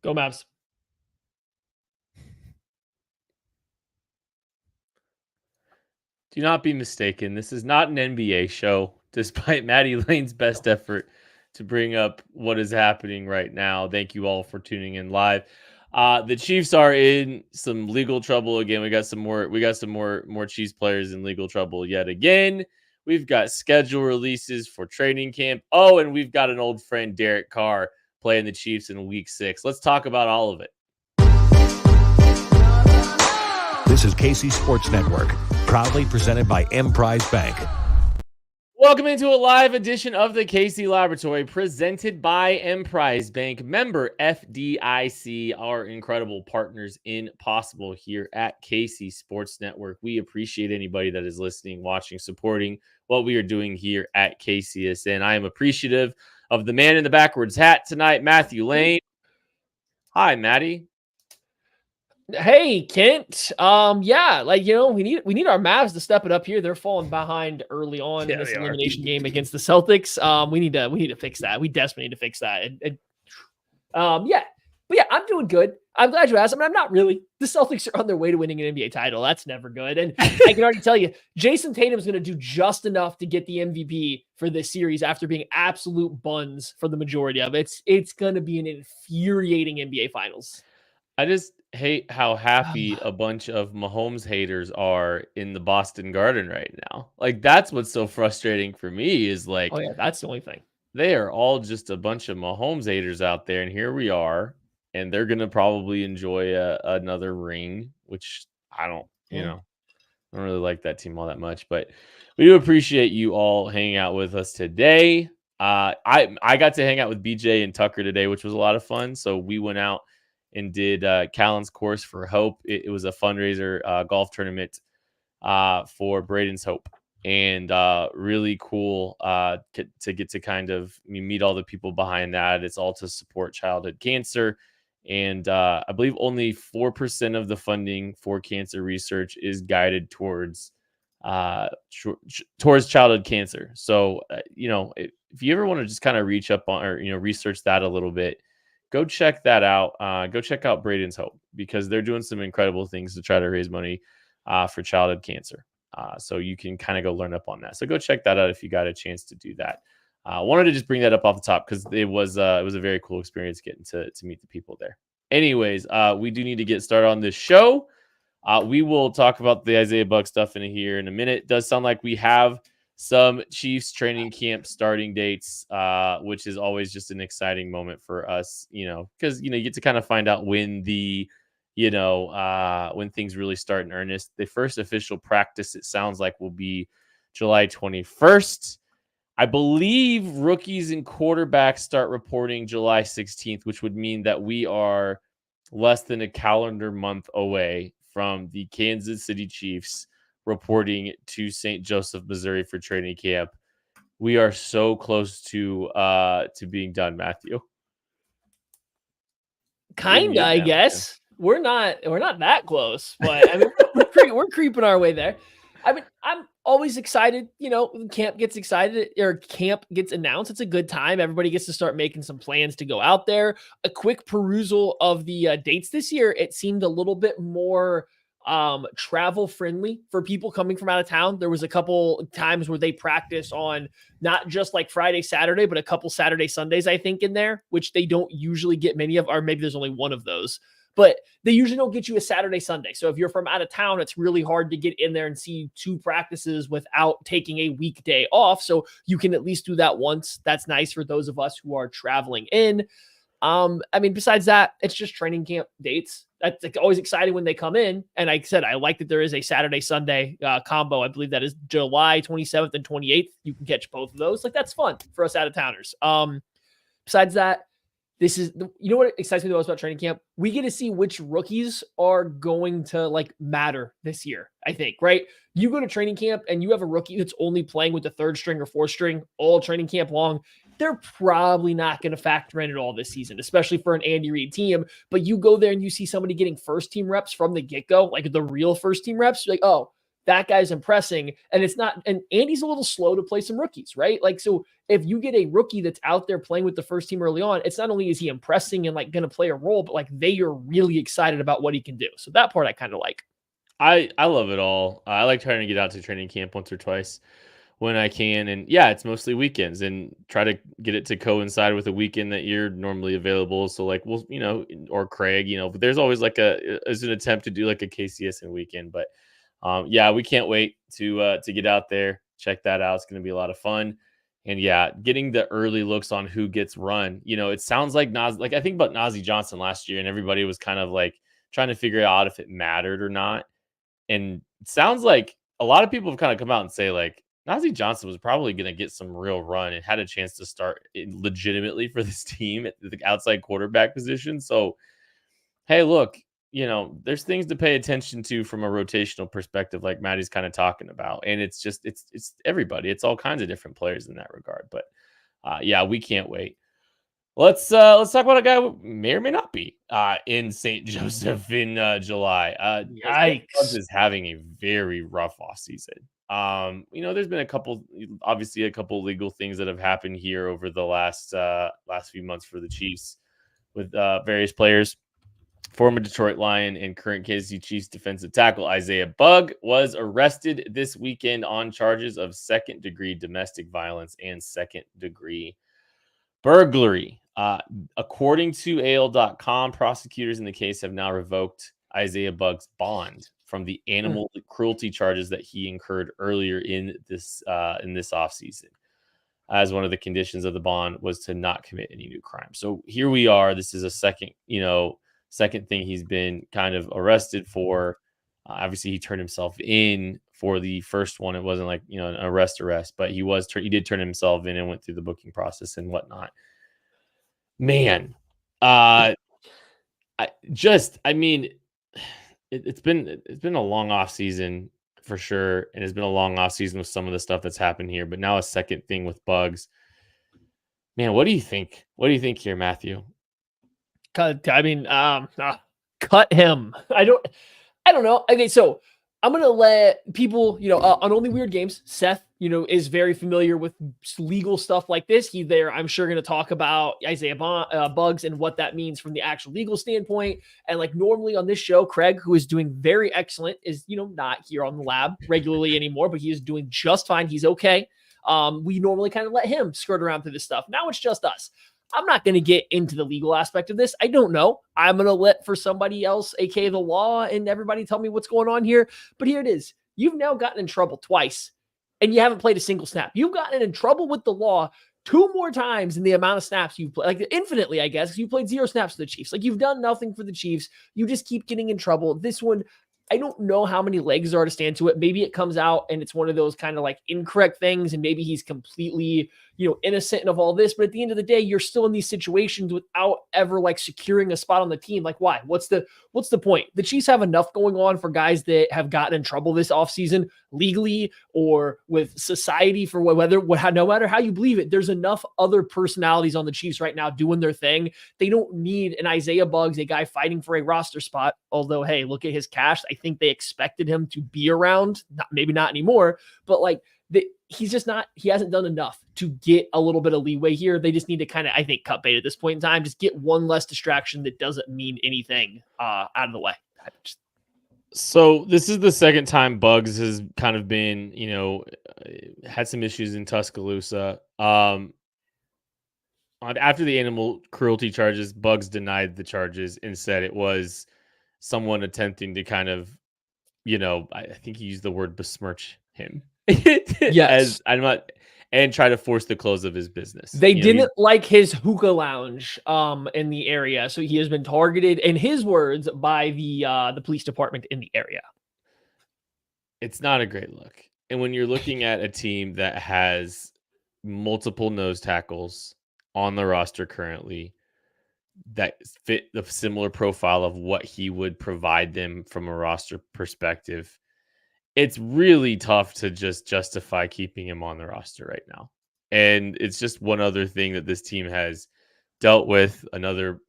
Go Mavs. Do not be mistaken. This is not an NBA show, despite Maddie Lane's best effort to bring up what is happening right now. Thank you all for tuning in live. The Chiefs are in some legal trouble again. We got some more Chiefs players in legal trouble yet again. We've got schedule releases for training camp. Oh, and we've got an old friend, Derek Carr, playing the Chiefs in week 6. Let's talk about all of it. This is KC Sports Network, proudly presented by Emprise Bank. Welcome into a live edition of the KC Laboratory, presented by Emprise Bank, member FDIC, our incredible partners in Possible here at KC Sports Network. We appreciate anybody that is listening, watching, supporting what we are doing here at KCSN. I am appreciative of the man in the backwards hat tonight, Matthew Lane. Hi, Matty. Hey, Kent. Yeah, we need our Mavs to step it up here. They're falling behind early on in this elimination game against the Celtics. We need to fix that. We desperately need to fix that. But I'm doing good. I'm glad you asked. I mean, I'm not really. The Celtics are on their way to winning an NBA title. That's never good. And I can already tell you, Jason Tatum's going to do just enough to get the MVP for this series after being absolute buns for the majority of it. It's going to be an infuriating NBA Finals. I just hate how happy a bunch of Mahomes haters are in the Boston Garden right now. Like, that's what's so frustrating for me is like, oh yeah, that's the only thing. They are all just a bunch of Mahomes haters out there, and here we are, and they're gonna probably enjoy another ring, which I don't really like that team all that much, but we do appreciate you all hanging out with us today. I got to hang out with BJ and Tucker today, which was a lot of fun. So we went out and did Callan's Course for Hope. It was a fundraiser golf tournament for Braden's Hope, and really cool to get to kind of meet all the people behind that. It's all to support childhood cancer, and I believe only 4% of the funding for cancer research is guided towards childhood cancer. So if you ever want to just kind of reach up on or research that a little bit, go check that out. Go check out Braden's Hope, because they're doing some incredible things to try to raise money for childhood cancer. So you can kind of go learn up on that. So go check that out if you got a chance to do that. Wanted to just bring that up off the top because it was a very cool experience getting to meet the people there. Anyways, we do need to get started on this show. We will talk about the Isaiah Buck stuff in here in a minute. It does sound like we have some Chiefs training camp starting dates, which is always just an exciting moment for us, because, you get to kind of find out when when things really start in earnest. The first official practice, it sounds like, will be July 21st. I believe rookies and quarterbacks start reporting July 16th, which would mean that we are less than a calendar month away from the Kansas City Chiefs reporting to St. Joseph, Missouri for training camp. We are so close to being done, Matthew. Kinda, I guess. We're not that close, but I mean, we're creeping our way there. I mean, I'm always excited. Camp gets excited or camp gets announced. It's a good time. Everybody gets to start making some plans to go out there. A quick perusal of the dates this year, it seemed a little bit more travel friendly for people coming from out of town. There was a couple times where they practice on not just like Friday, Saturday, but a couple Saturday, Sundays, I think, in there, which they don't usually get many of, or maybe there's only one of those. But they usually don't get you a Saturday, Sunday. So if you're from out of town, it's really hard to get in there and see 2 practices without taking a weekday off. So you can at least do that once. That's nice for those of us who are traveling in. I mean, besides that, it's just training camp dates. That's always exciting when they come in. And like I said, I like that there is a Saturday, Sunday combo. I believe that is July 27th and 28th. You can catch both of those. Like, that's fun for us out of towners. Besides that, this is, what excites me the most about training camp? We get to see which rookies are going to matter this year, I think, right? You go to training camp and you have a rookie that's only playing with the 3rd string or 4th string all training camp long. They're probably not going to factor in at all this season, especially for an Andy Reid team. But you go there and you see somebody getting first team reps from the get-go, like the real first team reps. You're like, oh, that guy's impressing. And it's not, and Andy's a little slow to play some rookies, right? Like, so if you get a rookie that's out there playing with the first team early on, it's not only is he impressing and like going to play a role, but like they are really excited about what he can do. So that part I kind of like. I love it all. I like trying to get out to training camp once or twice when I can, and yeah, it's mostly weekends, and try to get it to coincide with a weekend that you're normally available. So like, we'll, or Craig, but there's always like as an attempt to do like a KCSN weekend. But yeah, we can't wait to get out there, check that out. It's going to be a lot of fun. And yeah, getting the early looks on who gets run. It sounds like like I think about Nazi Johnson last year, and everybody was kind of like trying to figure out if it mattered or not. And it sounds like a lot of people have kind of come out and say like Nazi Johnson was probably going to get some real run and had a chance to start legitimately for this team at the outside quarterback position. So, hey, look, there's things to pay attention to from a rotational perspective, like Maddie's kind of talking about. And it's just, it's everybody. It's all kinds of different players in that regard. But yeah, we can't wait. Let's talk about a guy who may or may not be in St. Joseph in July. Yikes. Bugs is having a very rough off season. There's been obviously a couple legal things that have happened here over the last few months for the Chiefs with various players. Former Detroit Lion and current KC Chiefs defensive tackle Isaiah Bugg was arrested this weekend on charges of second-degree domestic violence and second-degree burglary. According to AL.com, prosecutors in the case have now revoked Isaiah Bugg's bond from the animal cruelty charges that he incurred earlier in this offseason, as one of the conditions of the bond was to not commit any new crime. So here we are. This is a second thing he's been kind of arrested for. Obviously, he turned himself in for the first one. It wasn't like an arrest, but he did turn himself in and went through the booking process and whatnot. Man, it's been a long off season for sure, and it's been a long off season with some of the stuff that's happened here. But now a second thing with Bugs. Man, what do you think? What do you think here, Matthew? Cut him. I don't know. Okay, so I'm going to let people, on Only Weird Games, Seth, is very familiar with legal stuff like this. I'm sure, going to talk about Isaiah Bugs and what that means from the actual legal standpoint. And like normally on this show, Craig, who is doing very excellent, is, not here on the lab regularly anymore, but he is doing just fine. He's okay. We normally kind of let him skirt around through this stuff. Now it's just us. I'm not going to get into the legal aspect of this. I don't know. I'm going to let for somebody else, aka the law, and everybody tell me what's going on here. But here it is. You've now gotten in trouble twice, and you haven't played a single snap. You've gotten in trouble with the law 2 more times in the amount of snaps you've played, like infinitely, I guess, because you played 0 snaps for the Chiefs. Like you've done nothing for the Chiefs. You just keep getting in trouble. This one, I don't know how many legs there are to stand to it. Maybe it comes out and it's one of those kind of like incorrect things, and maybe he's completely, innocent of all this. But at the end of the day, you're still in these situations without ever like securing a spot on the team. Like, why? What's the point? The Chiefs have enough going on for guys that have gotten in trouble this offseason legally or with society for no matter how you believe it. There's enough other personalities on the Chiefs right now doing their thing. They don't need an Isaiah Bugs, a guy fighting for a roster spot. Although, hey, look at his cash. I think they expected him to be around. Maybe not anymore, but like he's just not. He hasn't done enough to get a little bit of leeway here. They just need to kind of, I think, cut bait at this point in time. Just get one less distraction that doesn't mean anything out of the way. So this is the second time Bugs has kind of been, had some issues in Tuscaloosa. After the animal cruelty charges, Bugs denied the charges and said it was someone attempting to kind of, I think he used the word besmirch him. Yes. And try to force the close of his business. They didn't like his hookah lounge in the area, so he has been targeted, in his words, by the police department in the area. It's not a great look. And when you're looking at a team that has multiple nose tackles on the roster currently that fit the similar profile of what he would provide them from a roster perspective, it's really tough to just justify keeping him on the roster right now. And it's just one other thing that this team has dealt with, another,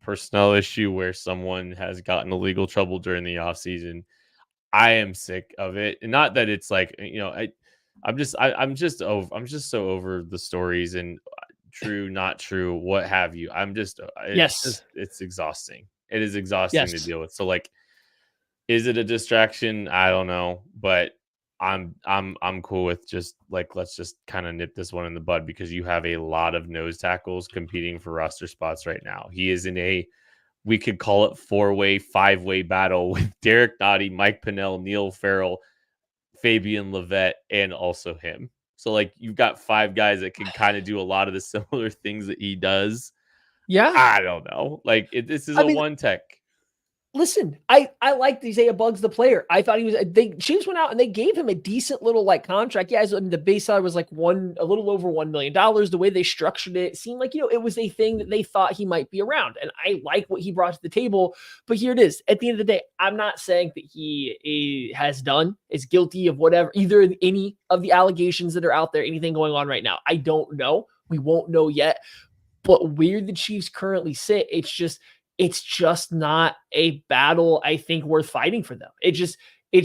personnel issue where someone has gotten illegal trouble during the offseason. I am sick of it. And not that it's like, I'm just so over the stories and true, not true, what have you. Yes. It's exhausting. It is exhausting to Yes. deal with. So like, is it a distraction? I don't know, but I'm cool with just like, let's just kind of nip this one in the bud because you have a lot of nose tackles competing for roster spots right now. He is in we could call it 4-way, 5-way battle with Derek Nottie, Mike Pennell, Neil Farrell, Fabian Levette, and also him. So like you've got 5 guys that can kind of do a lot of the similar things that he does. Yeah. I don't know. Like this is one tech. Listen, I liked Isaiah Buggs, the player. I thought he was. Chiefs went out and they gave him a decent little like contract. Yeah, the base salary was like a little over $1 million. The way they structured it seemed like it was a thing that they thought he might be around. And I like what he brought to the table. But here it is. At the end of the day, I'm not saying that he is guilty of whatever either any of the allegations that are out there, anything going on right now. I don't know. We won't know yet. But where the Chiefs currently sit, it's just not a battle I think worth fighting for them. It's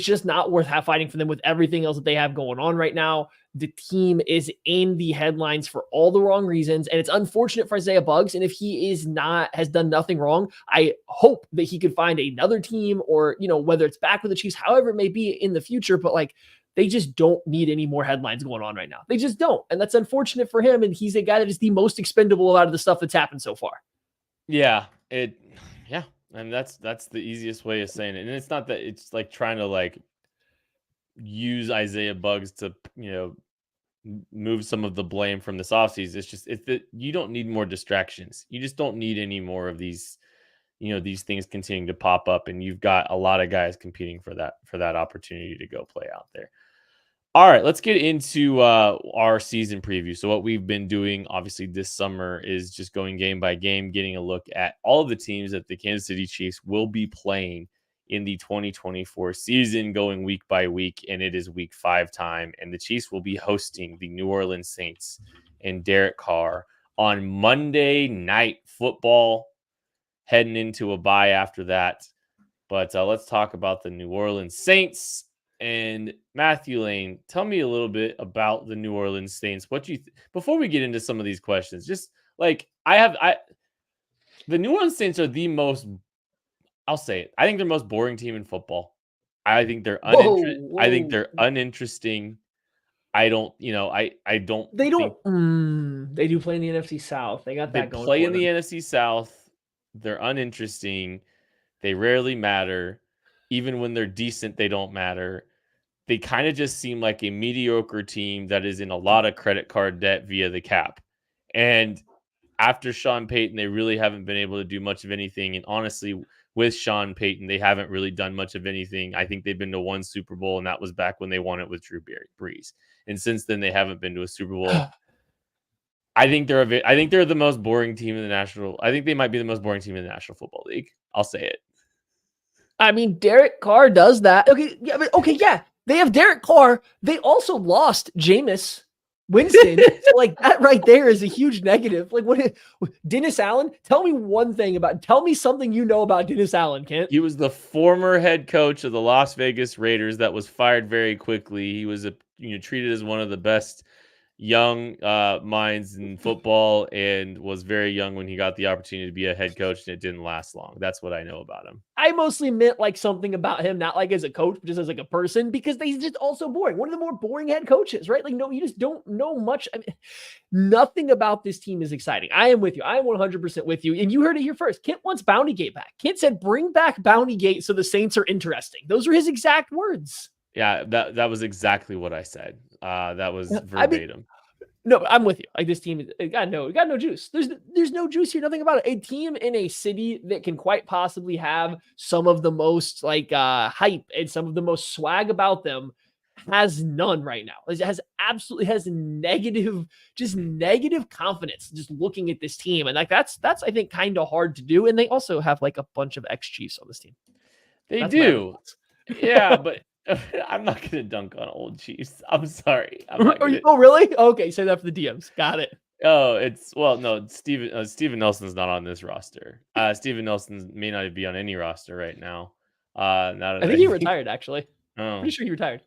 just not worth fighting for them with everything else that they have going on right now. The team is in the headlines for all the wrong reasons, and it's unfortunate for Isaiah Buggs. And if he has done nothing wrong, I hope that he could find another team or, whether it's back with the Chiefs, however it may be in the future. But like, they just don't need any more headlines going on right now. They just don't. And that's unfortunate for him. And he's a guy that is the most expendable out of the stuff that's happened so far. Yeah, and that's the easiest way of saying it. And it's not that it's like trying to like use Isaiah Buggs to, move some of the blame from this offseason. It's that you don't need more distractions. You just don't need any more of these, these things continuing to pop up. And you've got a lot of guys competing for that opportunity to go play out there. All right, let's get into our season preview. So what we've been doing, obviously, this summer is just going game by game, getting a look at all of the teams that the Kansas City Chiefs will be playing in the 2024 season, going week by week, and it is week 5 time. And the Chiefs will be hosting the New Orleans Saints and Derek Carr on Monday Night Football, heading into a bye after that. But let's talk about the New Orleans Saints. And Matthew Lane, tell me a little bit about the New Orleans Saints. What you before we get into some of these questions, just like the New Orleans Saints are the most, I'll say it, I think they're the most boring team in football. I think they're I think they're uninteresting. I don't. They don't. They do play in the NFC South. They got that going. They play in the NFC South. They're uninteresting. They rarely matter. Even when they're decent, they don't matter. They kind of just seem like a mediocre team that is in a lot of credit card debt via the cap. And after Sean Payton, they really haven't been able to do much of anything. And honestly, with Sean Payton, they haven't really done much of anything. I think they've been to one Super Bowl, and that was back when they won it with Drew Brees. And since then, they haven't been to a Super Bowl. I think they're the most boring team in the National. I think they might be the most boring team in the National Football League. I'll say it. I mean, Derek Carr does that. Yeah. They have Derek Carr. They also lost Jameis Winston. So like that right there is a huge negative. Like what Dennis Allen? Tell me something you know about Dennis Allen, Kent. He was the former head coach of the Las Vegas Raiders that was fired very quickly. He was treated as one of the best young minds in football and was very young when he got the opportunity to be a head coach, and it didn't last long. That's what I know about him. I mostly meant like something about him, not like as a coach, but just as like a person, because he's just also boring. One of the more boring head coaches, right? Like, no, you just don't know much. I mean, nothing about this team is exciting. I am with you. I am 100% with you. And you heard it here first. Kent wants Bountygate back. Kent said, bring back Bountygate so the Saints are interesting. Those are his exact words. Yeah, that was exactly what I said. That was verbatim. No, I'm with you. Like this team, it got no juice. There's no juice here. Nothing about it. A team in a city that can quite possibly have some of the most like hype and some of the most swag about them has none right now. It has negative confidence just looking at this team, and like that's I think kind of hard to do. And they also have like a bunch of ex-Chiefs on this team. They do, yeah, but. I'm not going to dunk on old Chiefs. I'm sorry. Oh, really? Okay, say that for the DMs. Got it. Oh, no. Steven Nelson's not on this roster. Steven Nelson may not be on any roster right now. Not I think he retired, actually. Oh, Pretty sure he retired.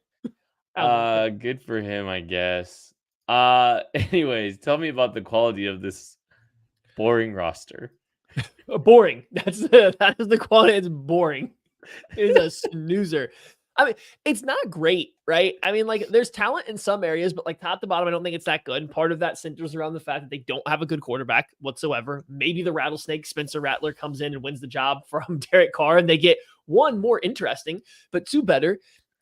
I good for him, I guess. Anyways, tell me about the quality of this boring roster. Boring. That is the quality. It's boring. It is a snoozer. I mean, it's not great, right? I mean, like, there's talent in some areas, but like top to bottom, I don't think it's that good. And part of that centers around the fact that they don't have a good quarterback whatsoever. Maybe the rattlesnake Spencer Rattler comes in and wins the job from Derek Carr, and they get one more interesting, but two better.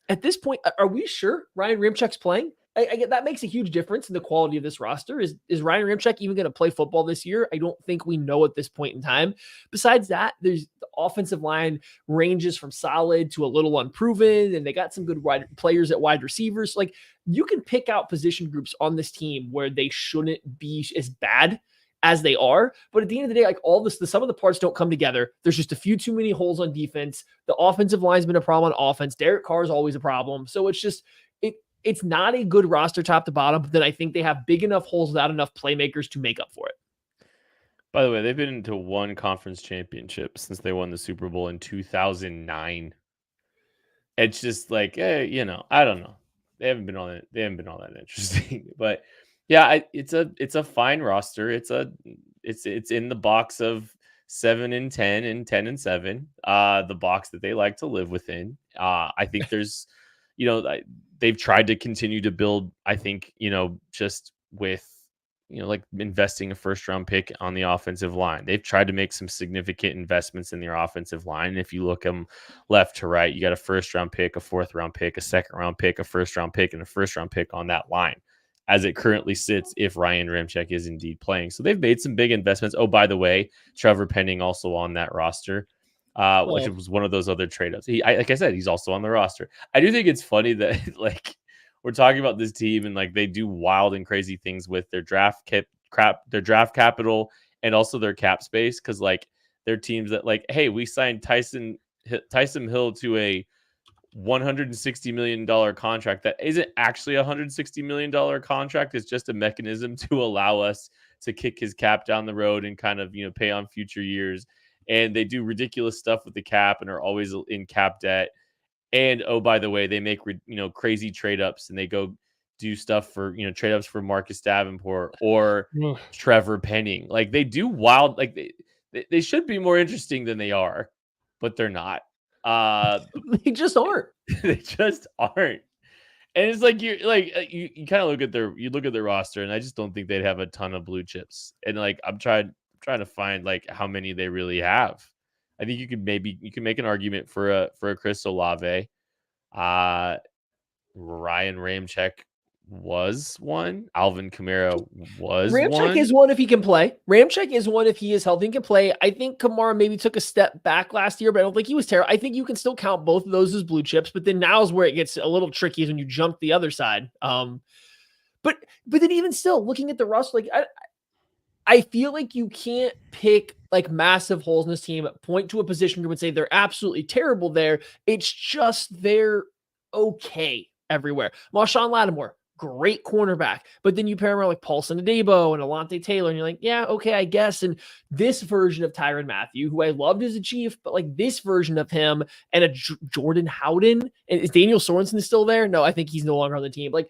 At this point, are we sure Ryan Ramczyk's playing? I get that makes a huge difference in the quality of this roster. Is Ryan Ramczyk even going to play football this year? I don't think we know at this point in time. Besides that, there's the offensive line ranges from solid to a little unproven, and they got some good wide players at wide receivers. Like, you can pick out position groups on this team where they shouldn't be as bad as they are. But at the end of the day, like, all this, the sum of the parts don't come together. There's just a few too many holes on defense. The offensive line's been a problem on offense. Derek Carr is always a problem. So it's just, it's not a good roster top to bottom, but then I think they have big enough holes without enough playmakers to make up for it. By the way, they've been into one conference championship since they won the Super Bowl in 2009. It's just like, I don't know. They haven't been all that interesting. But yeah, it's a fine roster. It's in the box of 7-10 and 10-7. The box that they like to live within. I think there's, they've tried to continue to build, I think, just with, like investing a first round pick on the offensive line. They've tried to make some significant investments in their offensive line. And if you look them left to right, you got a first round pick, a fourth round pick, a second round pick, a first round pick, and a first round pick on that line as it currently sits if Ryan Ramczyk is indeed playing. So they've made some big investments. Oh, by the way, Trevor Penning also on that roster. Which was one of those other trade-ups. Like I said, he's also on the roster. I do think it's funny that like we're talking about this team and like they do wild and crazy things with their draft capital and also their cap space, because like they're teams that like, hey, we signed Tyson Hill to a $160 million contract that isn't actually a $160 million contract. It's just a mechanism to allow us to kick his cap down the road and kind of pay on future years. And they do ridiculous stuff with the cap and are always in cap debt. And oh, by the way, they make crazy trade ups and they go do stuff for trade ups for Marcus Davenport or Trevor Penning. Like they do wild, like they should be more interesting than they are, but they're not. They just aren't. They just aren't. And it's like you kind of look at their roster, and I just don't think they'd have a ton of blue chips. And like I'm trying to find like how many they really have. I think you can make an argument for a Chris Olave. Ryan Ramczyk was one. Alvin Kamara was one. Ramczyk is one if he can play. Ramczyk is one if he is healthy and can play. I think Kamara maybe took a step back last year, but I don't think he was terrible. I think you can still count both of those as blue chips, but then now is where it gets a little tricky is when you jump the other side. But then even still looking at the roster, like I feel like you can't pick like massive holes in this team, point to a position group and say they're absolutely terrible there. It's just they're okay everywhere. Marshawn Lattimore, great cornerback. But then you pair him around like Paulson Adebo and Alante Taylor, and you're like, yeah, okay, I guess. And this version of Tyrann Mathieu, who I loved as a Chief, but like this version of him and a Jordan Howden, and is Daniel Sorensen still there? No, I think he's no longer on the team. Like,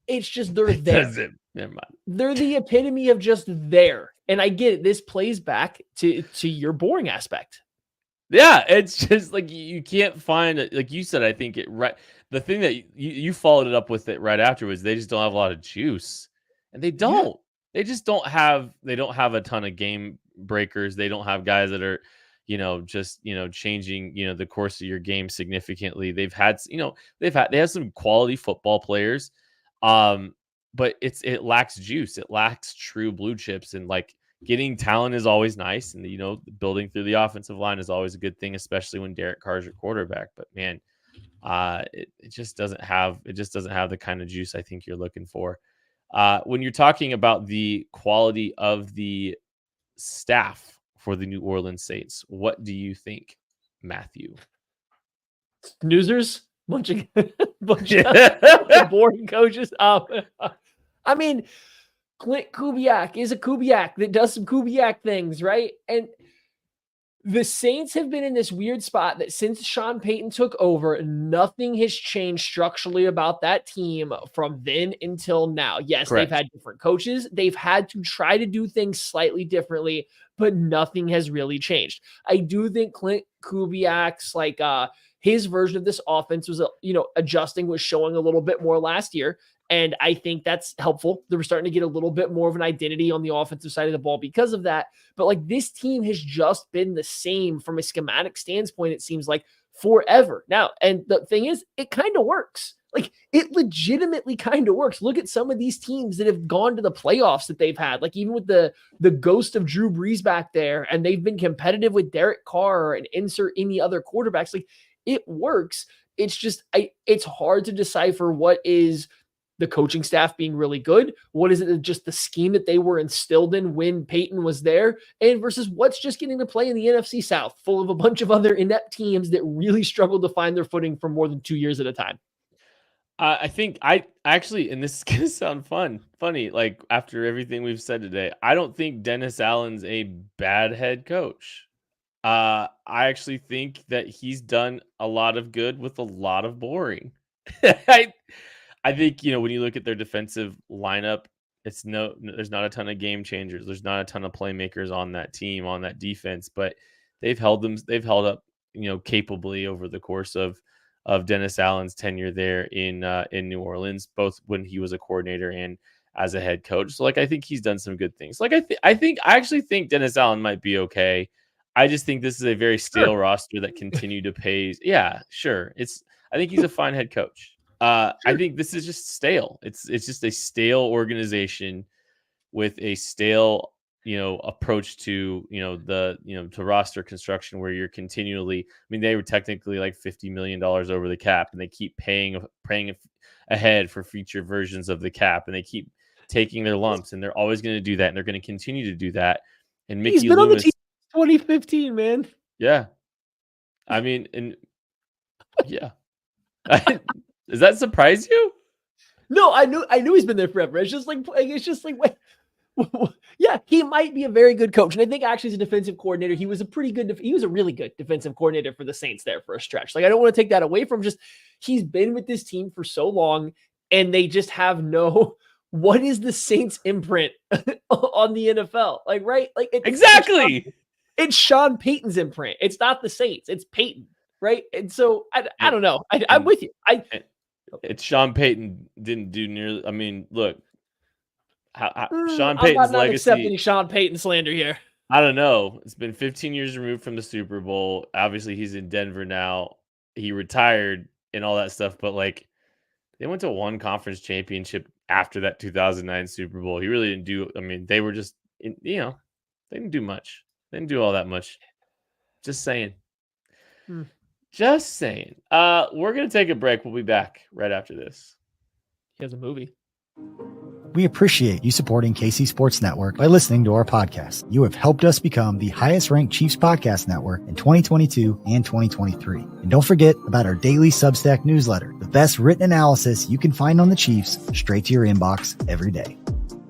it's just they're there. Never mind. They're the epitome of just there. And I get it. This plays back to your boring aspect. Yeah, it's just like you can't find it. Like you said, I think the thing that you followed it up with it right after was they just don't have a lot of juice. And they don't. Yeah. They just don't have a ton of game breakers. They don't have guys that are, changing, the course of your game significantly. They have some quality football players. But it lacks juice. It lacks true blue chips, and like getting talent is always nice. And, building through the offensive line is always a good thing, especially when Derek Carr is your quarterback. But man, it just doesn't have the kind of juice I think you're looking for. When you're talking about the quality of the staff for the New Orleans Saints, what do you think, Matthew? Snoozers? Bunch of boring coaches. I mean, Clint Kubiak is a Kubiak that does some Kubiak things, right? And The Saints have been in this weird spot that since Sean Payton took over, nothing has changed structurally about that team from then until now. Yes, they've Correct. had different coaches. They've had to try to do things slightly differently, but nothing has really changed. I do think Clint Kubiak's his version of this offense was, adjusting, was showing a little bit more last year. And I think that's helpful. They were starting to get a little bit more of an identity on the offensive side of the ball because of that. But like, this team has just been the same from a schematic standpoint, it seems like, forever now. And the thing is, it kind of works. Like, it legitimately kind of works. Look at some of these teams that have gone to the playoffs that they've had, like even with the ghost of Drew Brees back there, and they've been competitive with Derek Carr and insert any other quarterbacks. Like, it works. It's just, it's hard to decipher what is the coaching staff being really good. What is it, just the scheme that they were instilled in when Peyton was there, and versus what's just getting to play in the NFC South, full of a bunch of other inept teams that really struggled to find their footing for more than 2 years at a time. I think I actually, and this is going to sound funny, like after everything we've said today, I don't think Dennis Allen's a bad head coach. I actually think that he's done a lot of good with a lot of boring. I think, when you look at their defensive lineup, there's not a ton of game changers. There's not a ton of playmakers on that team, on that defense, but they've held up, capably over the course of Dennis Allen's tenure there in New Orleans, both when he was a coordinator and as a head coach. So like, I think he's done some good things. Like, I actually think Dennis Allen might be okay. I just think this is a very stale roster that continue to pay. Yeah, sure. I think he's a fine head coach. I think this is just stale. It's just a stale organization with a stale, approach to, to roster construction, where you're continually, they were technically like $50 million over the cap, and they keep paying ahead for future versions of the cap, and they keep taking their lumps, and they're always going to do that. And they're going to continue to do that. And Mickey He's been Loomis, on the team 2015, man. Yeah. Yeah. Does that surprise you? No, I knew he's been there forever. It's just like, wait. Yeah, he might be a very good coach. And I think actually as a defensive coordinator, he was a really good defensive coordinator for the Saints there for a stretch. Like, I don't want to take that away from just, he's been with this team for so long, and they just have what is the Saints imprint on the NFL? Like, right? Like, exactly. It's Sean Payton's imprint. It's not the Saints. It's Payton. Right. And so I don't know. I'm with you. It's Sean Payton didn't do nearly. Look, Sean I'm Payton's not legacy. Accepting Sean Payton slander here. I don't know. It's been 15 years removed from the Super Bowl. Obviously, he's in Denver now. He retired and all that stuff. But like, they went to one conference championship after that 2009 Super Bowl. He really didn't do. They were just, they didn't do much. They didn't do all that much. Just saying. Just saying. We're going to take a break. We'll be back right after this. He has a movie. We appreciate you supporting KC Sports Network by listening to our podcast. You have helped us become the highest ranked Chiefs podcast network in 2022 and 2023. And don't forget about our daily Substack newsletter, the best written analysis you can find on the Chiefs straight to your inbox every day.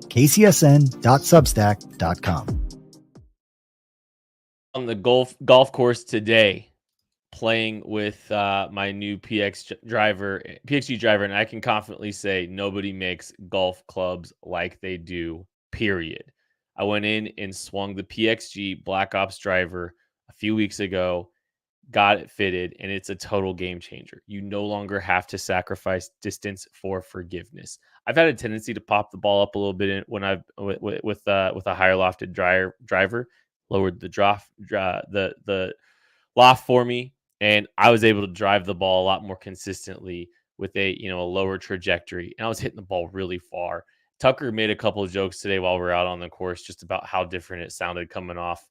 kcsn.substack.com. On the golf course today, playing with my new PXG driver, and I can confidently say nobody makes golf clubs like they do, period. I went in and swung the PXG Black Ops driver a few weeks ago, got it fitted, and it's a total game changer. You no longer have to sacrifice distance for forgiveness. I've had a tendency to pop the ball up a little bit when I've with a higher lofted driver, lowered the loft for me, and I was able to drive the ball a lot more consistently with a lower trajectory, and I was hitting the ball really far. Tucker made a couple of jokes today while we were out on the course just about how different it sounded coming off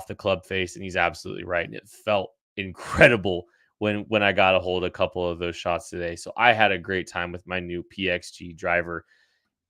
the club face, and he's absolutely right. And it felt incredible when I got a hold of a couple of those shots today. So I had a great time with my new PXG driver,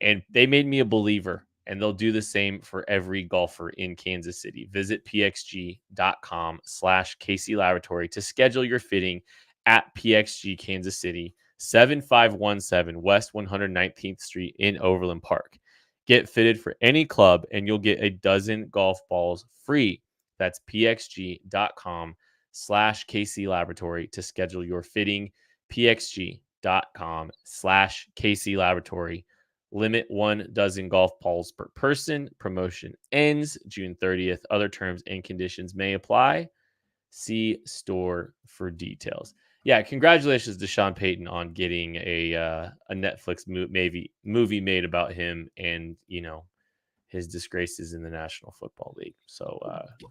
and they made me a believer, and they'll do the same for every golfer in Kansas City. Visit pxg.com/KC Laboratory to schedule your fitting at PXG Kansas City, 7517 West 119th Street in Overland Park. Get fitted for any club, and you'll get a dozen golf balls free. That's pxg.com/KC Laboratory to schedule your fitting. pxg.com/KC Laboratory. Limit 1 dozen golf balls per person. Promotion ends June 30th. Other terms and conditions may apply. See store for details. Yeah, congratulations to Sean Payton on getting a Netflix movie made about him and, his disgraces in the National Football League. So,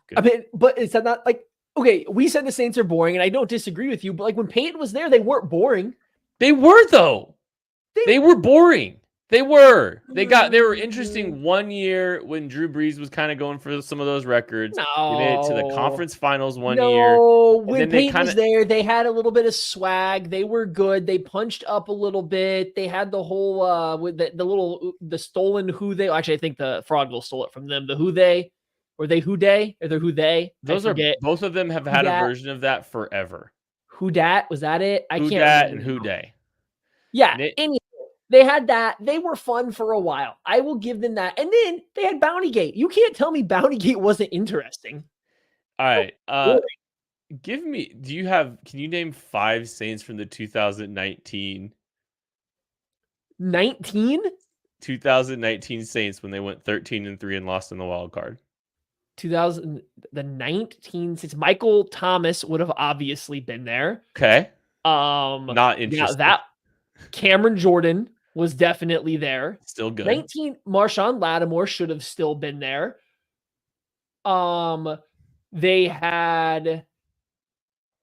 good. I mean, but is that not like, okay, we said the Saints are boring, and I don't disagree with you, but like when Peyton was there, they weren't boring. They were, though. They were boring. They were. They were interesting one year when Drew Brees was kind of going for some of those records. No. They made it to the conference finals one year. When Peyton was there, they had a little bit of swag. They were good. They punched up a little bit. They had the whole with the stolen who they. Actually, I think the fraud stole it from them. The who they, or they who they, or they're who they. Those are both of them have had a version of that forever. Who dat, was that it? I can't. Who dat and who day. Yeah. They had that. They were fun for a while. I will give them that. And then they had Bountygate. You can't tell me Bountygate wasn't interesting. All right. Can you name 5 Saints from the 2019 Saints when they went 13-3 and lost in the wild card? The 19 Saints. Michael Thomas would have obviously been there. Okay. Not interesting. That Cameron Jordan was definitely there. Still good. 19 Marshawn Lattimore should have still been there. They had.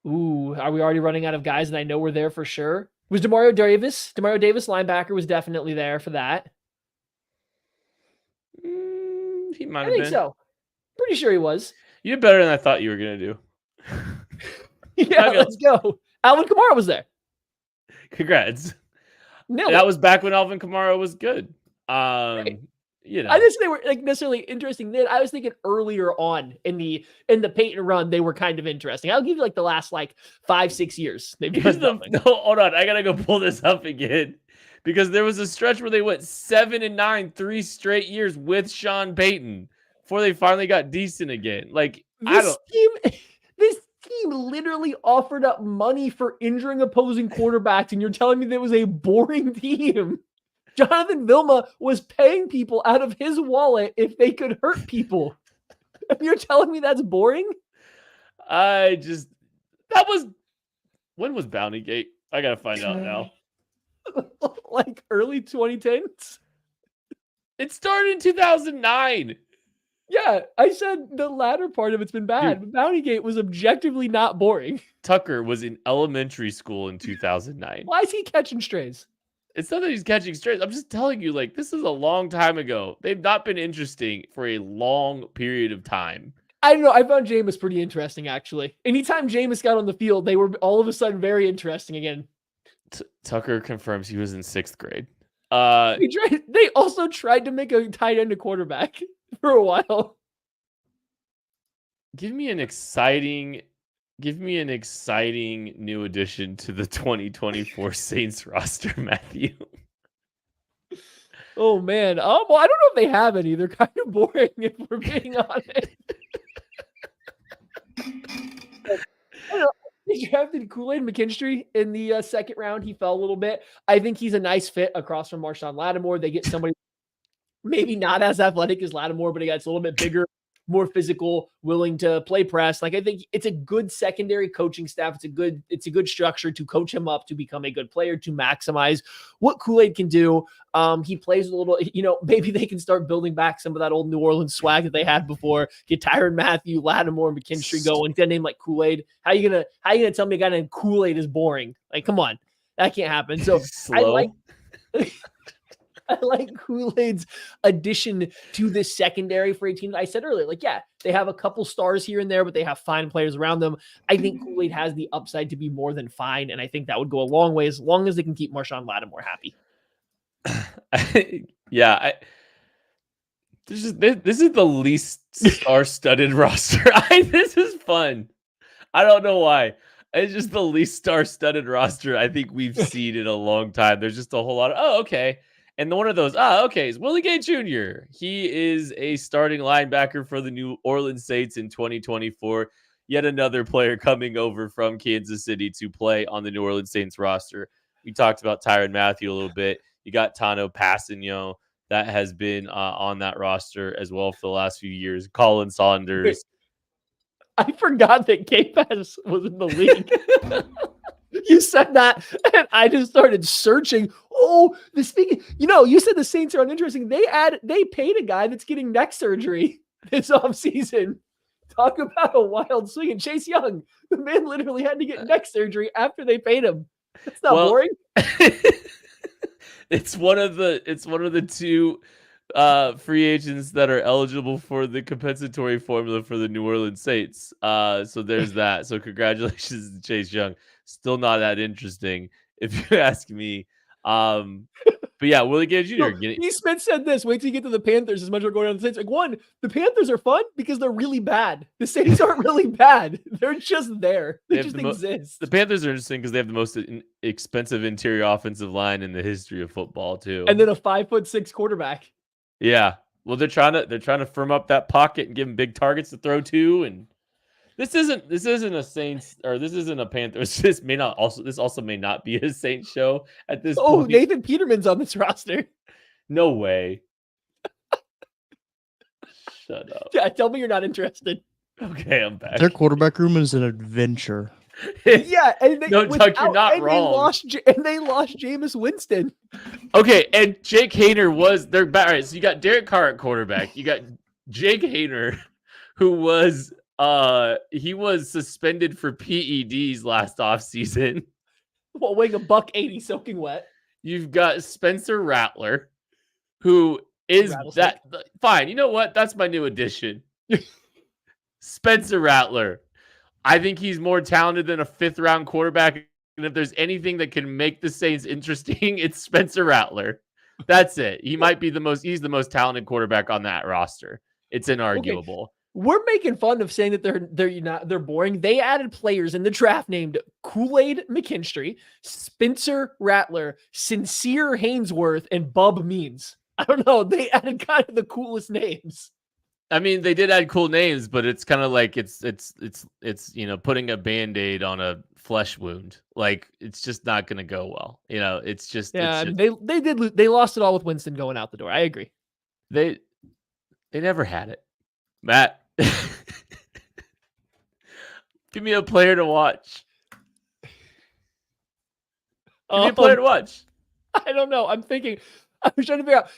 Ooh, are we already running out of guys that I know were there for sure? Was Demario Davis? Demario Davis, linebacker, was definitely there for that. He might have been. I think so. Pretty sure he was. You did better than I thought you were gonna do. Yeah, let's go. Alvin Kamara was there. Congrats. No, that was back when Alvin Kamara was good. Right. I didn't say they were like necessarily interesting then. I was thinking earlier on in the Peyton run, they were kind of interesting. I'll give you like the last 5-6 years. No, hold on. I gotta go pull this up again because there was a stretch where they went 7-9 3 straight years with Sean Payton before they finally got decent again. This team literally offered up money for injuring opposing quarterbacks, and you're telling me that was a boring team. Jonathan Vilma was paying people out of his wallet if they could hurt people. And you're telling me that's boring? When was Bountygate? I gotta find out now. Like early 2010s? It started in 2009. Yeah, I said the latter part of it's been bad. But Bountygate was objectively not boring. Tucker was in elementary school in 2009. Why is he catching strays? It's not that he's catching strays. I'm just telling you, this is a long time ago. They've not been interesting for a long period of time. I don't know. I found Jameis pretty interesting, actually. Anytime Jameis got on the field, they were all of a sudden very interesting again. Tucker confirms he was in 6th grade. They also tried to make a tight end a quarterback for a while. Give me an exciting new addition to the 2024 Saints roster, Matthew. Oh man. Well, I don't know if they have any. They're kind of boring if we're being honest. They drafted Kool-Aid McKinstry in the 2nd round. He fell a little bit. I think he's a nice fit across from Marshawn Lattimore. They get somebody maybe not as athletic as Lattimore, but he gets a little bit bigger, more physical, willing to play press. I think it's a good secondary coaching staff. It's a good structure to coach him up to become a good player, to maximize what Kool-Aid can do. He plays a little, maybe they can start building back some of that old New Orleans swag that they had before. Get Tyrann Mathieu, Lattimore, McKinstry going. Get a name like Kool-Aid. How you gonna tell me a guy named Kool-Aid is boring? Come on, that can't happen. So I like Kool-Aid's addition to this secondary for a team that I said earlier. They have a couple stars here and there, but they have fine players around them. I think Kool-Aid has the upside to be more than fine, and I think that would go a long way as long as they can keep Marshawn Lattimore happy. This is the least star-studded roster. This is fun. I don't know why. It's just the least star-studded roster I think we've seen in a long time. There's just a whole lot of, okay. And one of those, okay, is Willie Gay Jr. He is a starting linebacker for the New Orleans Saints in 2024. Yet another player coming over from Kansas City to play on the New Orleans Saints roster. We talked about Tyrann Mathieu a little bit. You got Tano Passigno that has been on that roster as well for the last few years. Colin Saunders. I forgot that K-Pass was in the league. You said that, and I just started searching. Oh, you said the Saints are uninteresting. They paid a guy that's getting neck surgery this offseason. Talk about a wild swing. And Chase Young, the man literally had to get neck surgery after they paid him. That's not boring. It's one of the two free agents that are eligible for the compensatory formula for the New Orleans Saints. So there's that. So congratulations to Chase Young. Still not that interesting, if you ask me. But yeah, Willie Gay Jr. E. Smith said this. Wait till you get to the Panthers as much as we're going on the Saints. Like, one, the Panthers are fun because they're really bad. The Saints aren't really bad. They're just there. They just exist. The Panthers are interesting because they have the most expensive interior offensive line in the history of football, too. And then a 5'6" quarterback. Yeah. Well, they're trying to firm up that pocket and give him big targets to throw to. And this isn't a Saints, or this isn't a Panthers. This also may not be a Saints show at this point. Oh, Nathan Peterman's on this roster. No way. Shut up. Yeah, tell me you're not interested. Okay, I'm back. Their quarterback room is an adventure. Yeah, and no, Doug, you're not wrong. They lost Jameis Winston. Okay, and Jake Haener was their back. All right, so you got Derek Carr at quarterback. You got Jake Haener, who was he was suspended for PEDs last offseason. While weighing $180 soaking wet. You've got Spencer Rattler, who is that fine. You know what? That's my new addition. Spencer Rattler. I think he's more talented than a 5th-round quarterback. And if there's anything that can make the Saints interesting, it's Spencer Rattler. That's it. He's the most talented quarterback on that roster. It's inarguable. Okay. We're making fun of saying that they're boring. They added players in the draft named Kool-Aid McKinstry, Spencer Rattler, Sincere Hainsworth, and Bub Means. I don't know. They added kind of the coolest names. I mean, they did add cool names, but it's kind of like it's putting a Band-Aid on a flesh wound. Like, it's just not going to go well. It's just they lost it all with Winston going out the door. I agree. They never had it. Matt, give me a player to watch. Give me a player to watch. I don't know. I'm thinking. I was trying to figure out.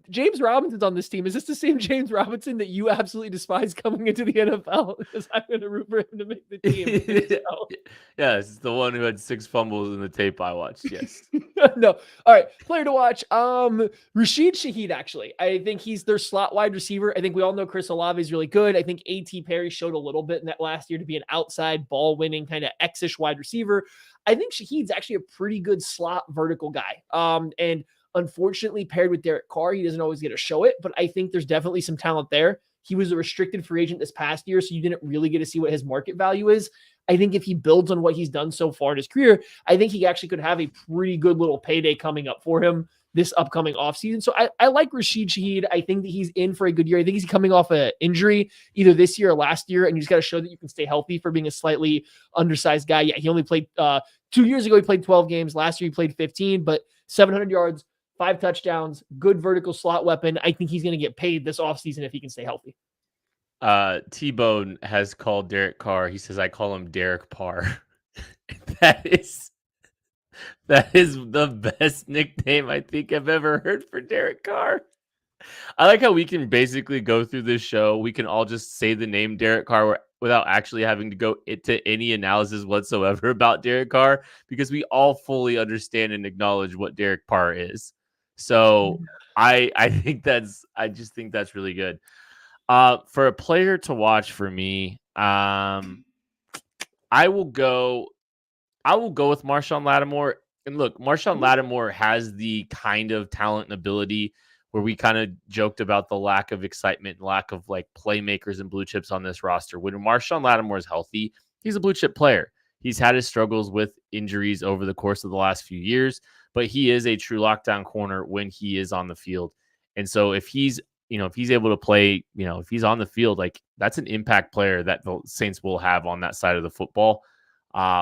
James Robinson's on this team. Is this the same James Robinson that you absolutely despise coming into the NFL? Because I'm going to root for him to make the team. Yes, it's the one who had 6 fumbles in the tape I watched. Yes. No. All right. Player to watch. Rashid Shaheed, actually. I think he's their slot wide receiver. I think we all know Chris Olave is really good. I think A.T. Perry showed a little bit in that last year to be an outside ball winning kind of X-ish wide receiver. I think Shaheed's actually a pretty good slot vertical guy. And unfortunately, paired with Derek Carr, he doesn't always get to show it, but I think there's definitely some talent there. He was a restricted free agent this past year, so you didn't really get to see what his market value is. I think if he builds on what he's done so far in his career, I think he actually could have a pretty good little payday coming up for him this upcoming offseason. So I like Rashid Shaheed. I think that he's in for a good year. I think he's coming off an injury either this year or last year, and you just got to show that you can stay healthy for being a slightly undersized guy. Yeah, he only played 2 years ago. He played 12 games. Last year he played 15, but 700 yards, 5 touchdowns, good vertical slot weapon. I think he's going to get paid this offseason if he can stay healthy. T-Bone has called Derek Carr. He says, I call him Derek Parr. That is the best nickname I think I've ever heard for Derek Carr. I like how we can basically go through this show. We can all just say the name Derek Carr without actually having to go into any analysis whatsoever about Derek Carr, because we all fully understand and acknowledge what Derek Parr is. So I just think that's really good. For a player to watch for me, I will go with Marshawn Lattimore. And look, Marshawn Lattimore has the kind of talent and ability where we kind of joked about the lack of excitement and lack of like playmakers and blue chips on this roster. When Marshawn Lattimore is healthy, he's a blue chip player. He's had his struggles with injuries over the course of the last few years, but he is a true lockdown corner when he is on the field. And so if he's able to play, if he's on the field, like that's an impact player that the Saints will have on that side of the football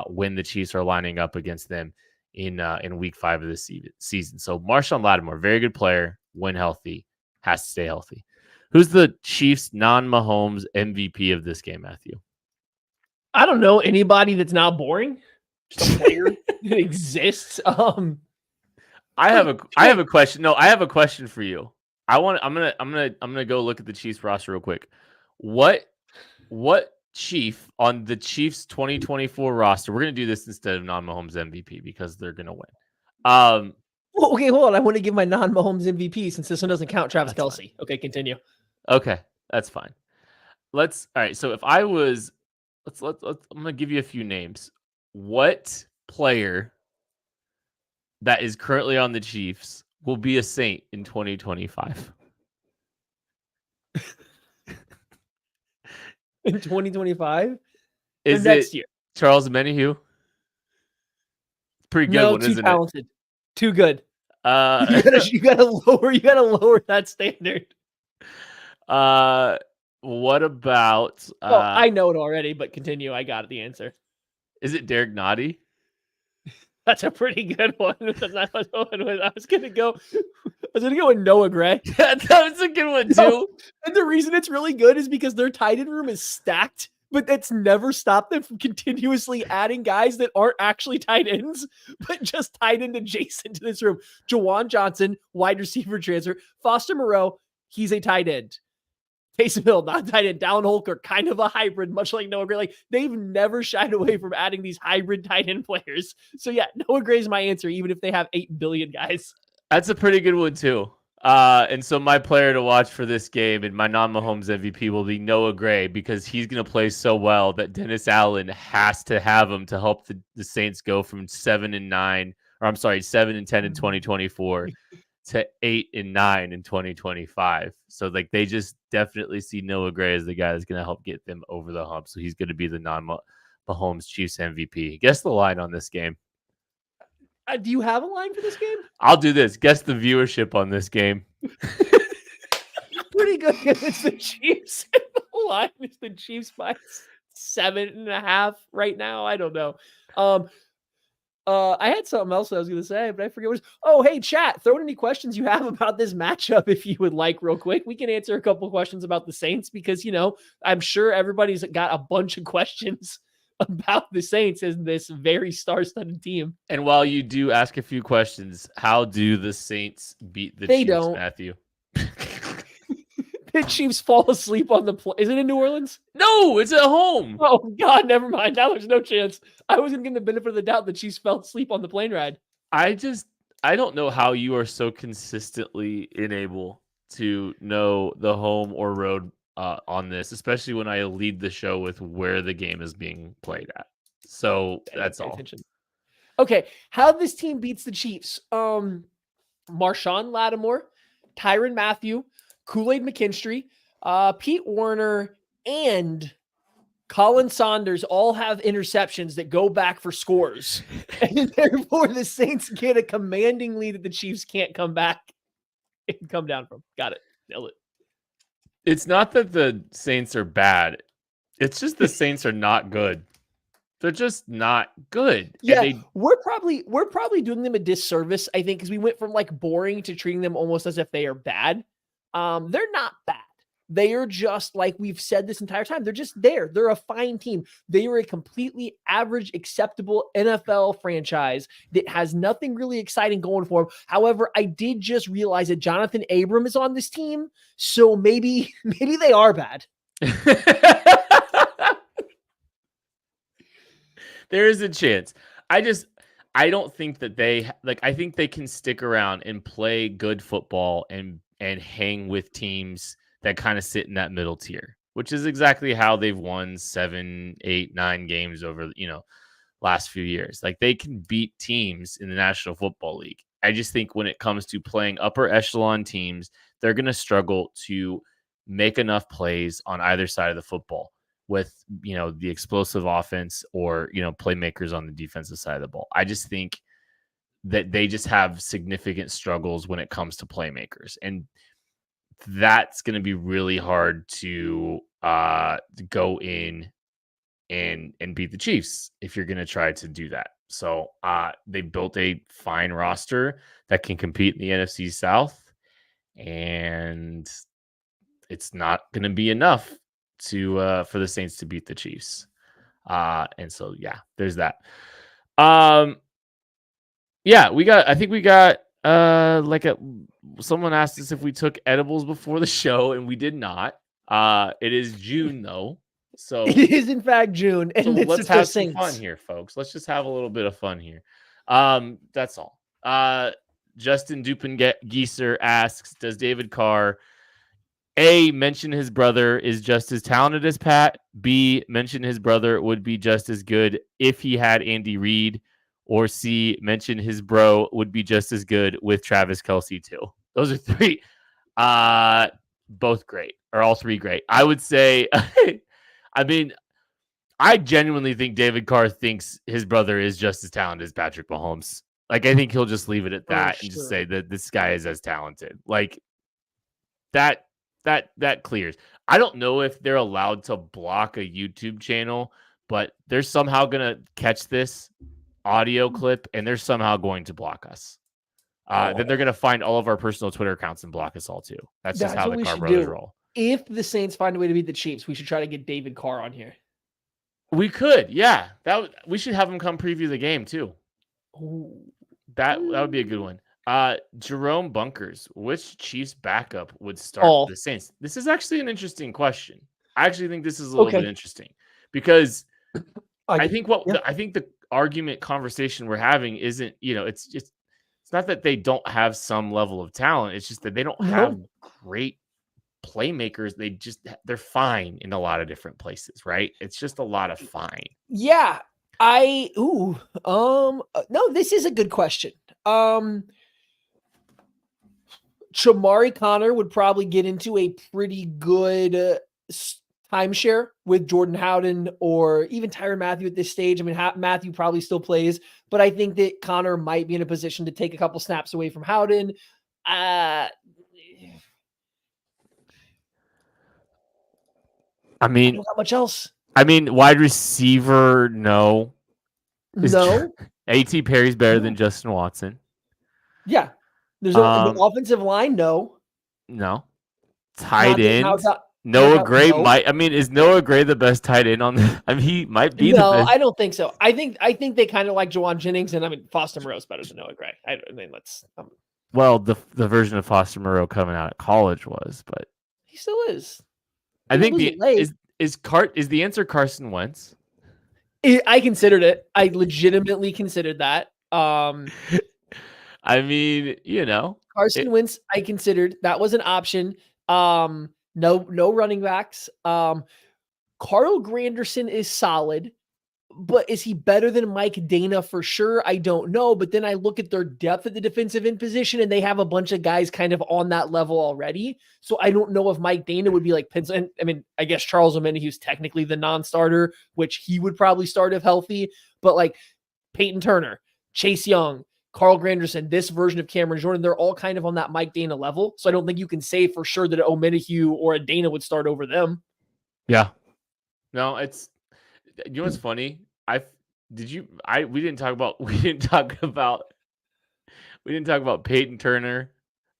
when the Chiefs are lining up against them in week 5 of this season. So Marshawn Lattimore, very good player when healthy, has to stay healthy. Who's the Chiefs non-Mahomes MVP of this game, Matthew? I don't know anybody that's not boring. Just a player that exists. I have a question. No, I have a question for you. I'm gonna go look at the Chiefs roster real quick. What Chief on the Chiefs 2024 roster? We're gonna do this instead of non-Mahomes MVP because they're gonna win. Okay, hold on. I want to give my non-Mahomes MVP since this one doesn't count Travis Kelce. Fine. Okay, continue. Okay, that's fine. All right. So if I was, I'm gonna give you a few names. What player that is currently on the Chiefs will be a Saint in 2025? In 2025? Is next it year? Charles Menahue? Pretty good one, isn't talented. Too good. it? You gotta lower that standard. What about? I know it already, but continue. I got the answer. Is it Derek Nottie? That's a pretty good one. I was gonna go with Noah Gray. That was a good one too. No, and the reason it's really good is because their tight end room is stacked, but that's never stopped them from continuously adding guys that aren't actually tight ends, but just tight end adjacent to this room. Jawan Johnson, wide receiver transfer. Foster Moreau, he's a tight end. Taysom Hill, not tight end. Dallin Holker, kind of a hybrid, much like Noah Gray. Like, they've never shied away from adding these hybrid tight end players. So yeah, Noah Gray's my answer, even if they have 8 billion guys. That's a pretty good one too. And so my player to watch for this game and my non-Mahomes MVP will be Noah Gray because he's going to play so well that Dennis Allen has to have him to help the Saints go from 7-10 in 2024 to 8-9 in 2025. So like they just definitely see Noah Gray as the guy that's going to help get them over the hump. So he's going to be the non-Mahomes Chiefs MVP. Guess the line on this game. Do you have a line for this game? I'll do this. Guess the viewership on this game. Pretty good. It's the Chiefs. The line is the Chiefs by 7.5 right now. I don't know. I had something else I was going to say, but I forget what it was. Oh, hey, chat. Throw in any questions you have about this matchup if you would like real quick. We can answer a couple of questions about the Saints because, I'm sure everybody's got a bunch of questions about the Saints as this very star-studded team. And while you do ask a few questions, how do the Saints beat the Chiefs, don't. Matthew? The Chiefs fall asleep on the plane. Is it in New Orleans? No, it's at home. Oh, God, never mind. Now there's no chance. I was going to give the benefit of the doubt the Chiefs fell asleep on the plane ride. I don't know how you are so consistently unable to know the home or road on this, especially when I lead the show with where the game is being played at. So that's all. Attention. Okay, how this team beats the Chiefs. Marshawn Lattimore, Tyrann Mathieu, Kool-Aid McKinstry, Pete Werner, and Colin Saunders all have interceptions that go back for scores. And therefore, the Saints get a commanding lead that the Chiefs can't come back and come down from. Got it. Nailed it. It's not that the Saints are bad. It's just the Saints are not good. They're just not good. Yeah, we're probably doing them a disservice, I think, because we went from like boring to treating them almost as if they are bad. They're not bad. They are just, like we've said this entire time, they're just there. They're a fine team. They are a completely average, acceptable NFL franchise that has nothing really exciting going for them. However, I did just realize that Jonathan Abram is on this team, so maybe they are bad. There is a chance. I don't think that I think they can stick around and play good football and hang with teams that kind of sit in that middle tier, which is exactly how they've won 7, 8, 9 games over, last few years. Like they can beat teams in the National Football League. I just think when it comes to playing upper echelon teams, they're going to struggle to make enough plays on either side of the football. with, the explosive offense or, playmakers on the defensive side of the ball. I just think that they just have significant struggles when it comes to playmakers. And that's going to be really hard to go in and beat the Chiefs if you're going to try to do that. So they built a fine roster that can compete in the NFC South, and it's not going to be enough to for the Saints to beat the Chiefs. And so there's that. I think we got someone asked us if we took edibles before the show, and we did not. It is June though. So it is in fact June, and let's have some fun here, folks. Let's just have a little bit of fun here. That's all. Justin Dupin-Gieser asks, does David Carr A, mention his brother is just as talented as Pat? B, mention his brother would be just as good if he had Andy Reid? Or C, mention his bro would be just as good with Travis Kelce too? Those are three. Both great, or all three great. I would say, I genuinely think David Carr thinks his brother is just as talented as Patrick Mahomes. I think he'll just leave it at that and just say that this guy is as talented. That clears. I don't know if they're allowed to block a YouTube channel, but they're somehow going to catch this audio clip and they're somehow going to block us. Then they're going to find all of our personal Twitter accounts and block us all too. That's just how the Carr brothers roll. If the Saints find a way to beat the Chiefs, we should try to get David Carr on here. We could, yeah. We should have him come preview the game too. Ooh. That would be a good one. Jerome Bunkers, which Chiefs backup would start for the Saints? This is actually an interesting question. I actually think this is a little bit interesting because I think the argument conversation we're having isn't, it's not that they don't have some level of talent. It's just that they don't have great playmakers. They're fine in a lot of different places, right? It's just a lot of fine. Yeah. No, this is a good question. Chamari Connor would probably get into a pretty good timeshare with Jordan Howden or even Tyrann Mathieu at this stage. Matthew probably still plays, but I think that Connor might be in a position to take a couple snaps away from Howden. Not much else. Wide receiver, no. No. A.T. Perry's better than Justin Watson. Yeah. There's the offensive line, no. No. Tight end. Noah Gray is Noah Gray the best tight end on the he might be the best. No, I don't think so. I think they kind of like Jawan Jennings, and Foster Moreau's better than Noah Gray. Well, the version of Foster Moreau coming out of college was, but he still is. I think is the answer Carson Wentz? I considered it. I legitimately considered that. Carson Wentz, I considered that was an option. No running backs. Carl Granderson is solid, but is he better than Mike Dana for sure? I don't know. But then I look at their depth at the defensive end position, and they have a bunch of guys kind of on that level already. So I don't know if Mike Dana would be like pencil. I guess Charles Omenihu's technically the non-starter, which he would probably start if healthy. But like Peyton Turner, Chase Young, Carl Granderson, this version of Cameron Jordan, they're all kind of on that Mike Dana level. So I don't think you can say for sure that Omenihu or a Dana would start over them. Yeah. No, it's, what's funny? We didn't talk about Peyton Turner,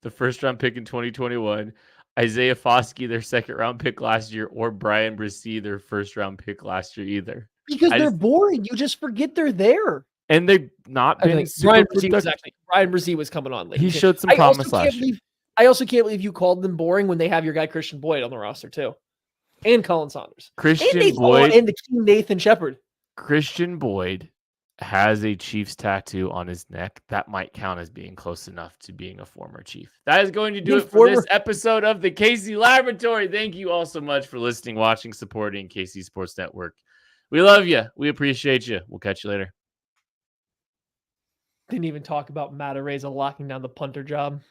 the first round pick in 2021, Isaiah Foskey, their second round pick last year, or Brian Bresee, their first round pick last year either. Because they're boring. You just forget they're there. And they've not been Brian Bresee was coming on late. He showed some promise last year. I also can't believe you called them boring when they have your guy Christian Boyd on the roster too. And Colin Saunders. Christian Boyd and the King Nathan Shepard. Christian Boyd has a Chiefs tattoo on his neck. That might count as being close enough to being a former Chief. That is going to do it for this episode of the KC Laboratory. Thank you all so much for listening, watching, supporting KC Sports Network. We love you. We appreciate you. We'll catch you later. Didn't even talk about Matt Araiza locking down the punter job.